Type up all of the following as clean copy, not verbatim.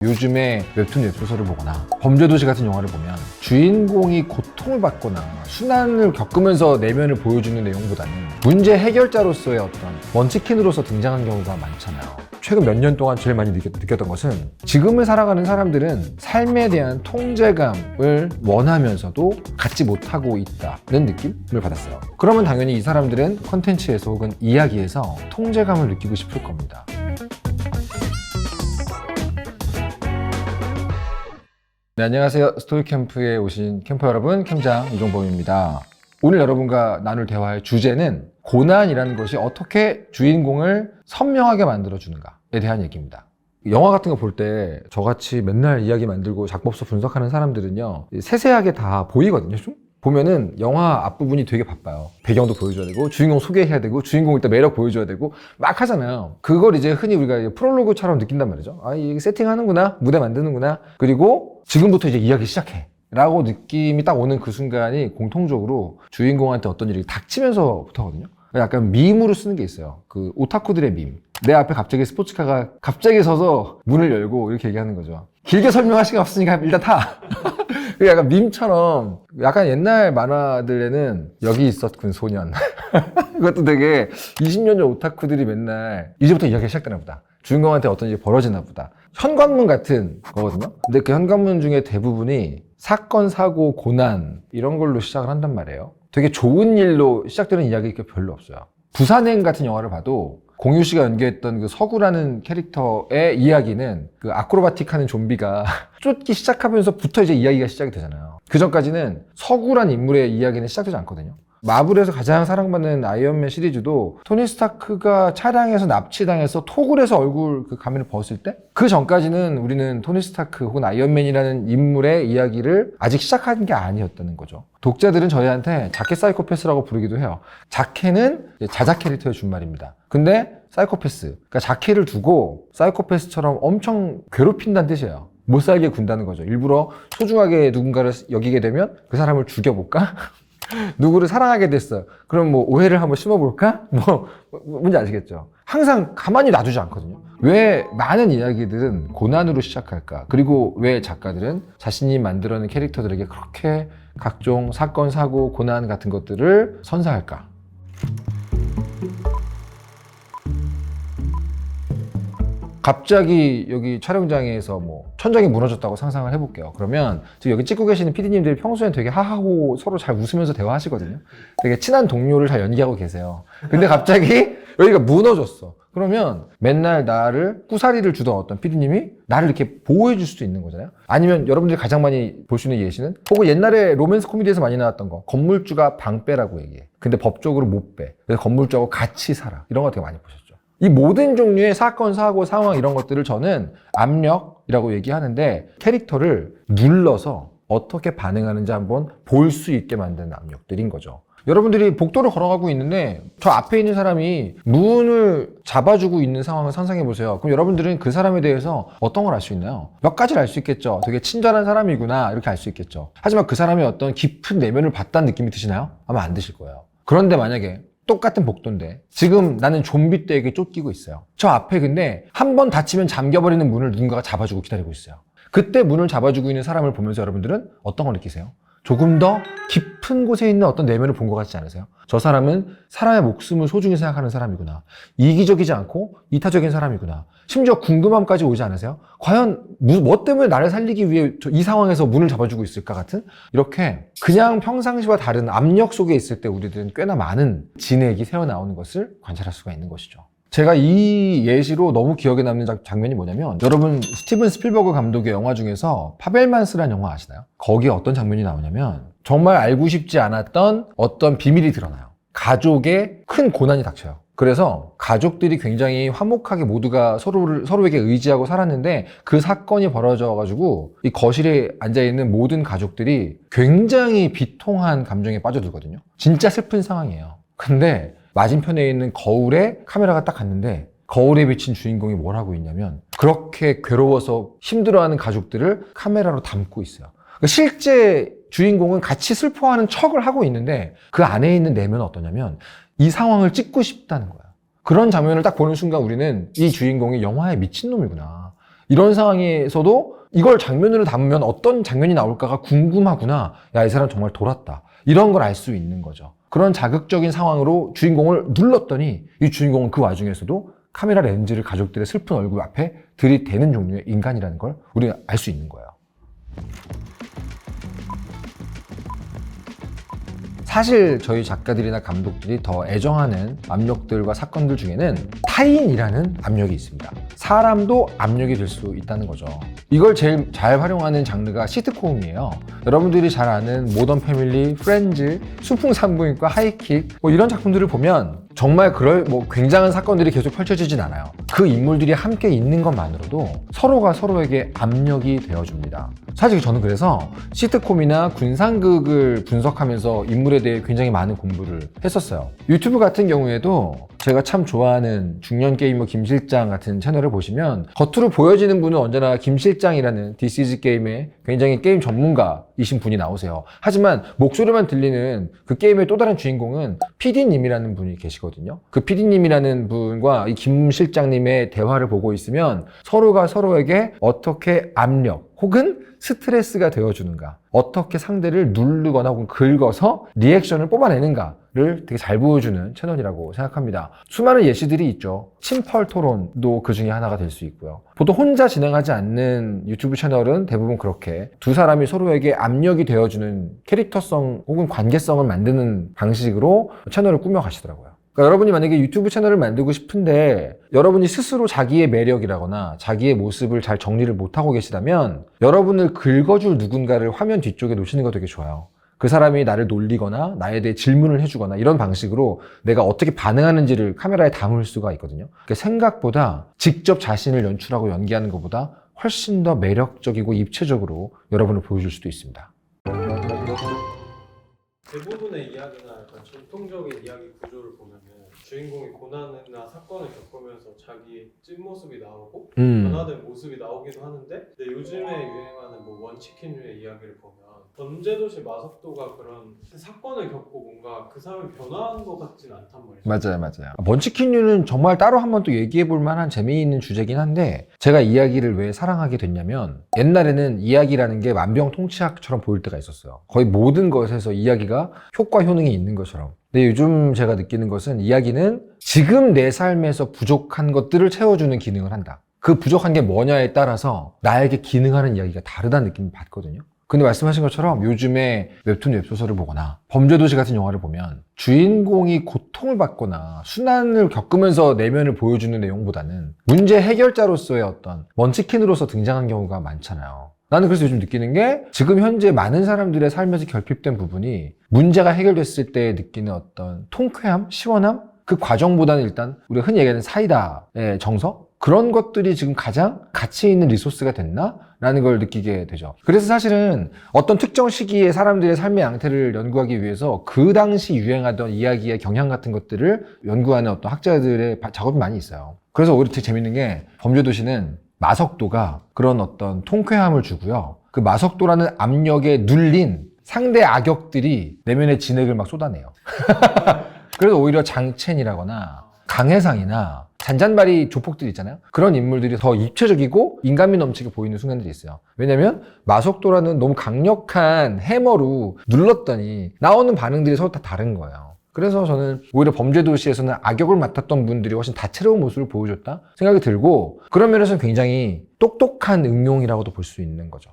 요즘에 웹툰 웹소설을 보거나 범죄도시 같은 영화를 보면 주인공이 고통을 받거나 순환을 겪으면서 내면을 보여주는 내용보다는 문제 해결자로서의 어떤 먼치킨으로서 등장하는 경우가 많잖아요. 최근 몇 년 동안 제일 많이 느꼈던 것은 지금을 살아가는 사람들은 삶에 대한 통제감을 원하면서도 갖지 못하고 있다는 느낌을 받았어요. 그러면 당연히 이 사람들은 컨텐츠에서 혹은 이야기에서 통제감을 느끼고 싶을 겁니다. 네, 안녕하세요. 스토리캠프에 오신 캠퍼 여러분, 캠장 이종범입니다. 오늘 여러분과 나눌 대화의 주제는 고난이라는 것이 어떻게 주인공을 선명하게 만들어주는가에 대한 얘기입니다. 영화 같은 거 볼 때 저같이 맨날 이야기 만들고 작법서 분석하는 사람들은요, 세세하게 다 보이거든요, 좀? 보면은 영화 앞부분이 되게 바빠요. 배경도 보여줘야 되고 주인공 소개해야 되고 주인공 일단 매력 보여줘야 되고 막 하잖아요. 그걸 이제 흔히 우리가 프롤로그처럼 느낀단 말이죠. 아, 이게 세팅하는구나, 무대 만드는구나, 그리고 지금부터 이제 이야기 시작해 라고 느낌이 딱 오는 그 순간이 공통적으로 주인공한테 어떤 일이 닥치면서부터거든요. 약간 밈으로 쓰는 게 있어요. 그 오타쿠들의 밈. 내 앞에 갑자기 스포츠카가 갑자기 서서 문을 열고 이렇게 얘기하는 거죠. 길게 설명할 시간 없으니까 일단 타. 약간 밈처럼, 약간 옛날 만화들에는 여기 있었군 소년. 그것도 되게 20년 전 오타쿠들이 맨날 이제부터 이야기가 시작되나 보다, 주인공한테 어떤 일이 벌어지나 보다, 현관문 같은 거거든요. 근데 그 현관문 중에 대부분이 사건, 사고, 고난 이런 걸로 시작을 한단 말이에요. 되게 좋은 일로 시작되는 이야기가 별로 없어요. 부산행 같은 영화를 봐도 공유 씨가 연기했던 그 서구라는 캐릭터의 이야기는 그 아크로바틱하는 좀비가 쫓기 시작하면서부터 이제 이야기가 시작이 되잖아요. 그 전까지는 서구란 인물의 이야기는 시작되지 않거든요. 마블에서 가장 사랑받는 아이언맨 시리즈도 토니 스타크가 차량에서 납치당해서 톡을 해서 얼굴 그 가면을 벗을 때, 그 전까지는 우리는 토니 스타크 혹은 아이언맨이라는 인물의 이야기를 아직 시작한 게 아니었다는 거죠. 독자들은 저희한테 자켓 사이코패스라고 부르기도 해요. 자켓은 자작 캐릭터의 준말입니다. 근데 사이코패스, 그러니까 자켓을 두고 사이코패스처럼 엄청 괴롭힌다는 뜻이에요. 못 살게 군다는 거죠. 일부러 소중하게 누군가를 여기게 되면 그 사람을 죽여볼까? 누구를 사랑하게 됐어. 그럼 뭐 오해를 한번 심어볼까? 뭔지 아시겠죠? 항상 가만히 놔두지 않거든요. 왜 많은 이야기들은 고난으로 시작할까? 그리고 왜 작가들은 자신이 만들어낸 캐릭터들에게 그렇게 각종 사건, 사고, 고난 같은 것들을 선사할까? 갑자기 여기 촬영장에서 뭐 천장이 무너졌다고 상상을 해볼게요. 그러면 지금 여기 찍고 계시는 PD님들이 평소엔 되게 하하고 서로 잘 웃으면서 대화하시거든요. 되게 친한 동료를 잘 연기하고 계세요. 근데 갑자기 여기가 무너졌어. 그러면 맨날 나를 꾸사리를 주던 어떤 PD님이 나를 이렇게 보호해줄 수도 있는 거잖아요. 아니면 여러분들이 가장 많이 볼 수 있는 예시는, 혹은 옛날에 로맨스 코미디에서 많이 나왔던 거, 건물주가 방 빼라고 얘기해. 근데 법적으로 못 빼. 그래서 건물주하고 같이 살아. 이런 거 되게 많이 보셨죠. 이 모든 종류의 사건, 사고, 상황 이런 것들을 저는 압력이라고 얘기하는데, 캐릭터를 눌러서 어떻게 반응하는지 한번 볼 수 있게 만드는 압력들인 거죠. 여러분들이 복도를 걸어가고 있는데 저 앞에 있는 사람이 문을 잡아주고 있는 상황을 상상해 보세요. 그럼 여러분들은 그 사람에 대해서 어떤 걸 알 수 있나요? 몇 가지를 알 수 있겠죠. 되게 친절한 사람이구나, 이렇게 알 수 있겠죠. 하지만 그 사람이 어떤 깊은 내면을 봤다는 느낌이 드시나요? 아마 안 드실 거예요. 그런데 만약에 똑같은 복도인데 지금 나는 좀비 떼에게 쫓기고 있어요. 저 앞에 근데 한 번 닫히면 잠겨버리는 문을 누군가가 잡아주고 기다리고 있어요. 그때 문을 잡아주고 있는 사람을 보면서 여러분들은 어떤 걸 느끼세요? 조금 더 깊은 곳에 있는 어떤 내면을 본 것 같지 않으세요? 저 사람은 사람의 목숨을 소중히 생각하는 사람이구나, 이기적이지 않고 이타적인 사람이구나, 심지어 궁금함까지 오지 않으세요? 과연 뭐 때문에 나를 살리기 위해 이 상황에서 문을 잡아주고 있을까 같은, 이렇게 그냥 평상시와 다른 압력 속에 있을 때 우리들은 꽤나 많은 진액이 새어나오는 것을 관찰할 수가 있는 것이죠. 제가 이 예시로 너무 기억에 남는 장면이 뭐냐면, 여러분 스티븐 스필버그 감독의 영화 중에서 파벨만스라는 영화 아시나요? 거기에 어떤 장면이 나오냐면, 정말 알고 싶지 않았던 어떤 비밀이 드러나요. 가족에 큰 고난이 닥쳐요. 그래서 가족들이 굉장히 화목하게 모두가 서로에게 의지하고 살았는데, 그 사건이 벌어져가지고 이 거실에 앉아있는 모든 가족들이 굉장히 비통한 감정에 빠져들거든요. 진짜 슬픈 상황이에요. 근데 맞은편에 있는 거울에 카메라가 딱 갔는데, 거울에 비친 주인공이 뭘 하고 있냐면, 그렇게 괴로워서 힘들어하는 가족들을 카메라로 담고 있어요. 그러니까 실제 주인공은 같이 슬퍼하는 척을 하고 있는데, 그 안에 있는 내면은 어떠냐면 이 상황을 찍고 싶다는 거야. 그런 장면을 딱 보는 순간 우리는 이 주인공이 영화에 미친놈이구나, 이런 상황에서도 이걸 장면으로 담으면 어떤 장면이 나올까가 궁금하구나. 야, 이 사람 정말 돌았다. 이런 걸 알 수 있는 거죠. 그런 자극적인 상황으로 주인공을 눌렀더니 이 주인공은 그 와중에서도 카메라 렌즈를 가족들의 슬픈 얼굴 앞에 들이대는 종류의 인간이라는 걸 우리가 알 수 있는 거예요. 사실 저희 작가들이나 감독들이 더 애정하는 압력들과 사건들 중에는 타인이라는 압력이 있습니다. 사람도 압력이 될 수 있다는 거죠. 이걸 제일 잘 활용하는 장르가 시트콤이에요. 여러분들이 잘 아는 모던 패밀리, 프렌즈, 순풍산부인과, 하이킥 이런 작품들을 보면 정말 굉장한 사건들이 계속 펼쳐지진 않아요. 그 인물들이 함께 있는 것만으로도 서로가 서로에게 압력이 되어줍니다. 사실 저는 그래서 시트콤이나 군상극을 분석하면서 인물에 대해 굉장히 많은 공부를 했었어요. 유튜브 같은 경우에도 제가 참 좋아하는 중년 게이머 김실장 같은 채널을 보시면 겉으로 보여지는 분은 언제나 김실장이라는 This is 게임의 굉장히 게임 전문가이신 분이 나오세요. 하지만 목소리만 들리는 그 게임의 또 다른 주인공은 PD님이라는 분이 계시거든요. 그 PD님이라는 분과 이 김 실장님의 대화를 보고 있으면 서로가 서로에게 어떻게 압력 혹은 스트레스가 되어주는가, 어떻게 상대를 누르거나 혹은 긁어서 리액션을 뽑아내는가를 되게 잘 보여주는 채널이라고 생각합니다. 수많은 예시들이 있죠. 침펄 토론도 그 중에 하나가 될 수 있고요. 보통 혼자 진행하지 않는 유튜브 채널은 대부분 그렇게 두 사람이 서로에게 압력이 되어주는 캐릭터성 혹은 관계성을 만드는 방식으로 채널을 꾸며가시더라고요. 그러니까 여러분이 만약에 유튜브 채널을 만들고 싶은데 여러분이 스스로 자기의 매력이라거나 자기의 모습을 잘 정리를 못하고 계시다면 여러분을 긁어줄 누군가를 화면 뒤쪽에 놓으시는 거 되게 좋아요. 그 사람이 나를 놀리거나 나에 대해 질문을 해주거나 이런 방식으로 내가 어떻게 반응하는지를 카메라에 담을 수가 있거든요. 그러니까 생각보다 직접 자신을 연출하고 연기하는 것보다 훨씬 더 매력적이고 입체적으로 여러분을 보여줄 수도 있습니다. 대부분의 이야기나 약간 전통적인 이야기 구조를 보면은 주인공이 고난이나 사건을 겪으면서 자기 찐모습이 나오고 변화된 모습이 나오기도 하는데 근데 요즘에 유행하는 뭐 원치킨류의 이야기를 보면 범죄도시 마석도가 그런 사건을 겪고 뭔가 그 사람이 변화한 것 같진 않단 말이죠. 맞아요. 먼치킨류는 정말 따로 한번 또 얘기해 볼 만한 재미있는 주제긴 한데 제가 이야기를 왜 사랑하게 됐냐면 옛날에는 이야기라는 게 만병통치약처럼 보일 때가 있었어요. 거의 모든 것에서 이야기가 효과 효능이 있는 것처럼. 근데 요즘 제가 느끼는 것은 이야기는 지금 내 삶에서 부족한 것들을 채워주는 기능을 한다. 그 부족한 게 뭐냐에 따라서 나에게 기능하는 이야기가 다르다는 느낌을 받거든요. 근데 말씀하신 것처럼 요즘에 웹툰 웹소설을 보거나 범죄도시 같은 영화를 보면 주인공이 고통을 받거나 순환을 겪으면서 내면을 보여주는 내용보다는 문제 해결자로서의 어떤 먼치킨으로서 등장한 경우가 많잖아요. 나는 그래서 요즘 느끼는 게 지금 현재 많은 사람들의 삶에서 결핍된 부분이 문제가 해결됐을 때 느끼는 어떤 통쾌함, 시원함? 그 과정보다는 일단 우리가 흔히 얘기하는 사이다의 정서? 그런 것들이 지금 가장 가치 있는 리소스가 됐나? 라는 걸 느끼게 되죠. 그래서 사실은 어떤 특정 시기에 사람들의 삶의 양태를 연구하기 위해서 그 당시 유행하던 이야기의 경향 같은 것들을 연구하는 어떤 학자들의 작업이 많이 있어요. 그래서 오히려 되게 재밌는 게 범죄도시는 마석도가 그런 어떤 통쾌함을 주고요. 그 마석도라는 압력에 눌린 상대 악역들이 내면의 진액을 막 쏟아내요. 그래서 오히려 장첸이라거나 강해상이나 잔잔바리 조폭들 있잖아요. 그런 인물들이 더 입체적이고 인간미 넘치게 보이는 순간들이 있어요. 왜냐면 마석도라는 너무 강력한 해머로 눌렀더니 나오는 반응들이 서로 다 다른 거예요. 그래서 저는 오히려 범죄도시에서는 악역을 맡았던 분들이 훨씬 다채로운 모습을 보여줬다 생각이 들고 그런 면에서는 굉장히 똑똑한 응용이라고도 볼 수 있는 거죠.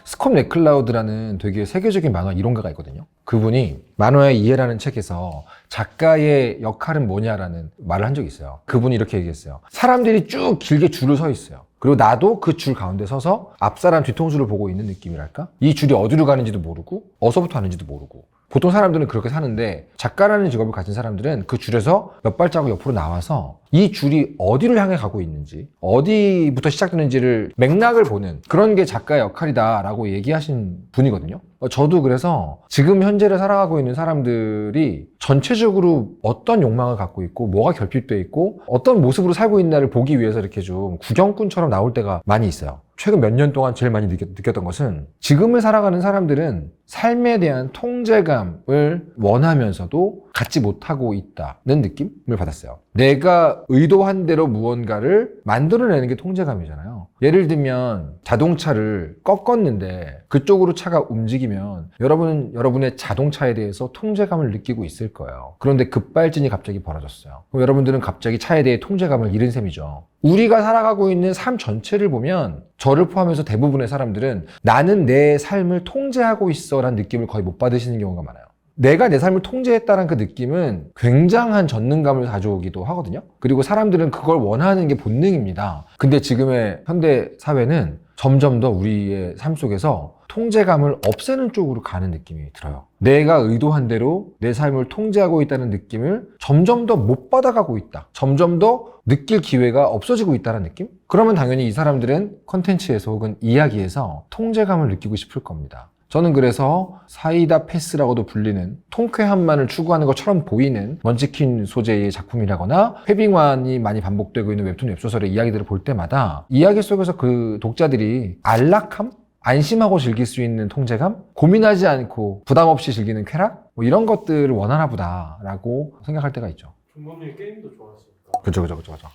스콧 맥클라우드라는 되게 세계적인 만화 이론가가 있거든요. 그분이 만화의 이해라는 책에서 작가의 역할은 뭐냐라는 말을 한 적이 있어요. 그분이 이렇게 얘기했어요. 사람들이 쭉 길게 줄을 서 있어요. 그리고 나도 그 줄 가운데 서서 앞사람 뒤통수를 보고 있는 느낌이랄까? 이 줄이 어디로 가는지도 모르고 어디서부터 하는지도 모르고 보통 사람들은 그렇게 사는데 작가라는 직업을 가진 사람들은 그 줄에서 몇 발자국 옆으로 나와서 이 줄이 어디를 향해 가고 있는지 어디부터 시작되는지를 맥락을 보는 그런 게 작가의 역할이다라고 얘기하신 분이거든요. 저도 그래서 지금 현재를 살아가고 있는 사람들이 전체적으로 어떤 욕망을 갖고 있고 뭐가 결핍돼 있고 어떤 모습으로 살고 있나를 보기 위해서 이렇게 좀 구경꾼처럼 나올 때가 많이 있어요. 최근 몇 년 동안 제일 많이 느꼈던 것은 지금을 살아가는 사람들은 삶에 대한 통제감을 원하면서도 갖지 못하고 있다는 느낌을 받았어요. 내가 의도한 대로 무언가를 만들어내는 게 통제감이잖아요. 예를 들면 자동차를 꺾었는데 그쪽으로 차가 움직이면 여러분은 여러분의 자동차에 대해서 통제감을 느끼고 있을 거예요. 그런데 급발진이 갑자기 벌어졌어요. 그럼 여러분들은 갑자기 차에 대해 통제감을 잃은 셈이죠. 우리가 살아가고 있는 삶 전체를 보면 저를 포함해서 대부분의 사람들은 나는 내 삶을 통제하고 있어 라는 느낌을 거의 못 받으시는 경우가 많아요. 내가 내 삶을 통제했다는 그 느낌은 굉장한 전능감을 가져오기도 하거든요. 그리고 사람들은 그걸 원하는 게 본능입니다. 근데 지금의 현대 사회는 점점 더 우리의 삶 속에서 통제감을 없애는 쪽으로 가는 느낌이 들어요. 내가 의도한 대로 내 삶을 통제하고 있다는 느낌을 점점 더 못 받아가고 있다. 점점 더 느낄 기회가 없어지고 있다는 느낌? 그러면 당연히 이 사람들은 컨텐츠에서 혹은 이야기에서 통제감을 느끼고 싶을 겁니다. 저는 그래서 사이다 패스라고도 불리는 통쾌함만을 추구하는 것처럼 보이는 먼치킨 소재의 작품이라거나 패빙완이 많이 반복되고 있는 웹툰 웹소설의 이야기들을 볼 때마다 이야기 속에서 그 독자들이 안락함? 안심하고 즐길 수 있는 통제감? 고민하지 않고 부담 없이 즐기는 쾌락? 뭐 이런 것들을 원하나 보다라고 생각할 때가 있죠. 종범님 게임도 좋아하시니까 그죠.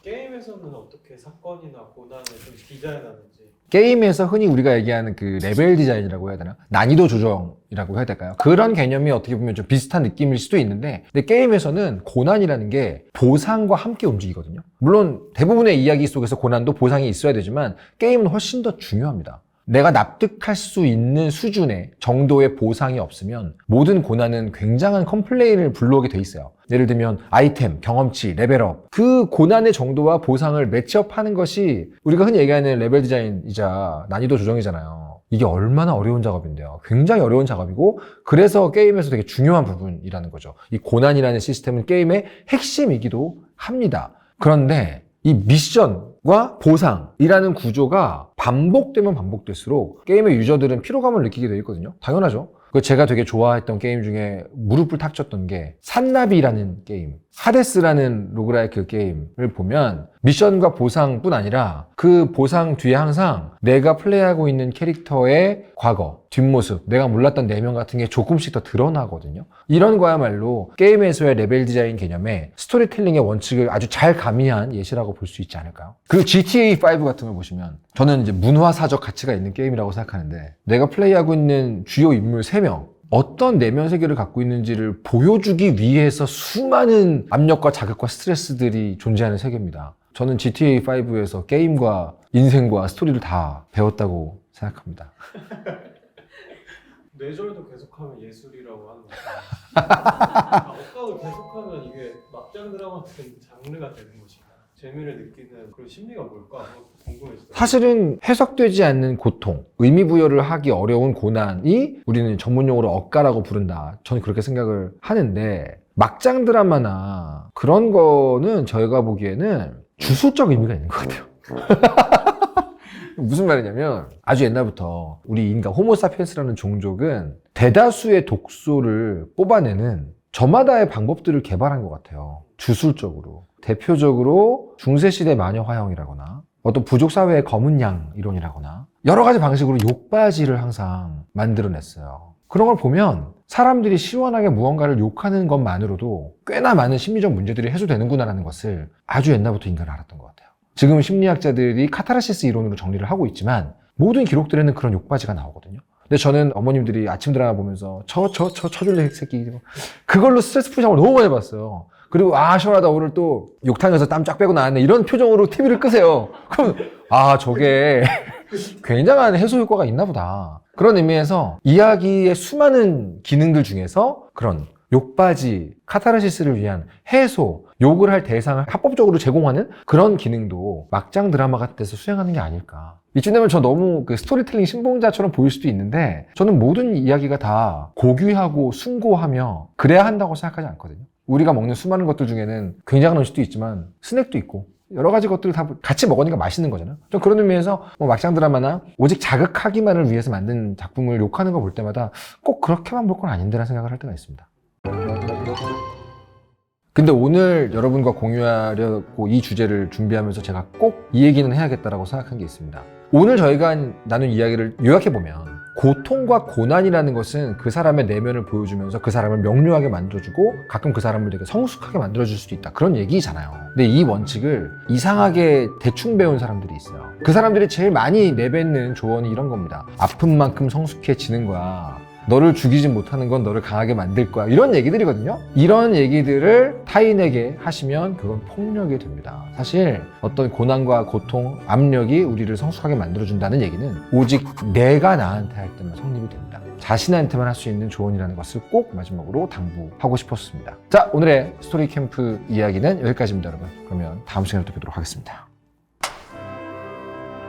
게임에서는 어떻게 사건이나 고난을 좀 디자인하는지. 게임에서 흔히 우리가 얘기하는 그 레벨 디자인이라고 해야 되나? 난이도 조정이라고 해야 될까요? 그런 개념이 어떻게 보면 좀 비슷한 느낌일 수도 있는데, 근데 게임에서는 고난이라는 게 보상과 함께 움직이거든요. 물론 대부분의 이야기 속에서 고난도 보상이 있어야 되지만 게임은 훨씬 더 중요합니다. 내가 납득할 수 있는 수준의 정도의 보상이 없으면 모든 고난은 굉장한 컴플레인을 불러오게 돼 있어요. 예를 들면 아이템, 경험치, 레벨업, 그 고난의 정도와 보상을 매치업하는 것이 우리가 흔히 얘기하는 레벨 디자인이자 난이도 조정이잖아요. 이게 얼마나 어려운 작업인데요. 굉장히 어려운 작업이고, 그래서 게임에서 되게 중요한 부분이라는 거죠. 이 고난이라는 시스템은 게임의 핵심이기도 합니다. 그런데 이 미션과 보상이라는 구조가 반복되면 반복될수록 게임의 유저들은 피로감을 느끼게 되어 있거든요. 당연하죠. 제가 되게 좋아했던 게임 중에 무릎을 탁 쳤던 게 산나비라는 게임, 하데스라는 로그라이크 게임을 보면 미션과 보상뿐 아니라 그 보상 뒤에 항상 내가 플레이하고 있는 캐릭터의 과거, 뒷모습, 내가 몰랐던 내면 같은 게 조금씩 더 드러나거든요. 이런 거야말로 게임에서의 레벨 디자인 개념에 스토리텔링의 원칙을 아주 잘 가미한 예시라고 볼 수 있지 않을까요? 그리고 GTA5 같은 걸 보시면 저는 이제 문화사적 가치가 있는 게임이라고 생각하는데, 내가 플레이하고 있는 주요 인물 3명, 어떤 내면 세계를 갖고 있는지를 보여주기 위해서 수많은 압력과 자극과 스트레스들이 존재하는 세계입니다. 저는 GTA5에서 게임과 인생과 스토리를 다 배웠다고 생각합니다. 뇌절도 계속하면 예술이라고 하는 거죠. 억각을 계속하면 이게 막장 드라마 같은 장르가 되는 것인가? 재미를 느끼는 그런 심리가 뭘까? 궁금해지더라고요. 사실은 해석되지 않는 고통, 의미 부여를 하기 어려운 고난이 우리는 전문용어로 억가라고 부른다. 저는 그렇게 생각을 하는데, 막장 드라마나 그런 거는 저희가 보기에는 주술적 의미가 있는 것 같아요. 무슨 말이냐면, 아주 옛날부터 우리 인간 호모사피엔스라는 종족은 대다수의 독소를 뽑아내는 저마다의 방법들을 개발한 것 같아요. 주술적으로. 대표적으로 중세시대 마녀 화형이라거나 어떤 부족사회의 검은 양 이론이라거나 여러 가지 방식으로 욕바지를 항상 만들어냈어요. 그런 걸 보면 사람들이 시원하게 무언가를 욕하는 것만으로도 꽤나 많은 심리적 문제들이 해소되는구나라는 것을 아주 옛날부터 인간은 알았던 것 같아요. 지금 심리학자들이 카타르시스 이론으로 정리를 하고 있지만 모든 기록들에는 그런 욕바지가 나오거든요. 근데 저는 어머님들이 아침 드라마 보면서 쳐줄래 새끼 그걸로 스트레스 풀이장을 너무 많이 봤어요. 그리고 시원하다, 오늘 또 욕탕에서 땀 쫙 빼고 나왔네, 이런 표정으로 TV를 끄세요. 그럼 저게 굉장한 해소 효과가 있나 보다. 그런 의미에서 이야기의 수많은 기능들 중에서 그런 욕바지, 카타르시스를 위한 해소, 욕을 할 대상을 합법적으로 제공하는 그런 기능도 막장 드라마 같은 데서 수행하는 게 아닐까. 이쯤 되면 저 너무 그 스토리텔링 신봉자처럼 보일 수도 있는데, 저는 모든 이야기가 다 고귀하고 숭고하며 그래야 한다고 생각하지 않거든요. 우리가 먹는 수많은 것들 중에는 굉장한 음식도 있지만 스낵도 있고 여러 가지 것들을 다 같이 먹으니까 맛있는 거잖아요. 좀 그런 의미에서 막장 드라마나 오직 자극하기만을 위해서 만든 작품을 욕하는 거 볼 때마다 꼭 그렇게만 볼 건 아닌데라는 생각을 할 때가 있습니다. 근데 오늘 여러분과 공유하려고 이 주제를 준비하면서 제가 꼭 이 얘기는 해야겠다라고 생각한 게 있습니다. 오늘 저희가 나눈 이야기를 요약해보면 고통과 고난이라는 것은 그 사람의 내면을 보여주면서 그 사람을 명료하게 만들어주고 가끔 그 사람을 되게 성숙하게 만들어줄 수도 있다. 그런 얘기잖아요. 근데 이 원칙을 이상하게 대충 배운 사람들이 있어요. 그 사람들이 제일 많이 내뱉는 조언이 이런 겁니다. 아픈 만큼 성숙해지는 거야. 너를 죽이지 못하는 건 너를 강하게 만들 거야. 이런 얘기들이거든요. 이런 얘기들을 타인에게 하시면 그건 폭력이 됩니다. 사실 어떤 고난과 고통, 압력이 우리를 성숙하게 만들어준다는 얘기는 오직 내가 나한테 할 때만 성립이 됩니다. 자신한테만 할 수 있는 조언이라는 것을 꼭 마지막으로 당부하고 싶었습니다. 자, 오늘의 스토리 캠프 이야기는 여기까지입니다, 여러분. 그러면 다음 시간에 또 뵙도록 하겠습니다.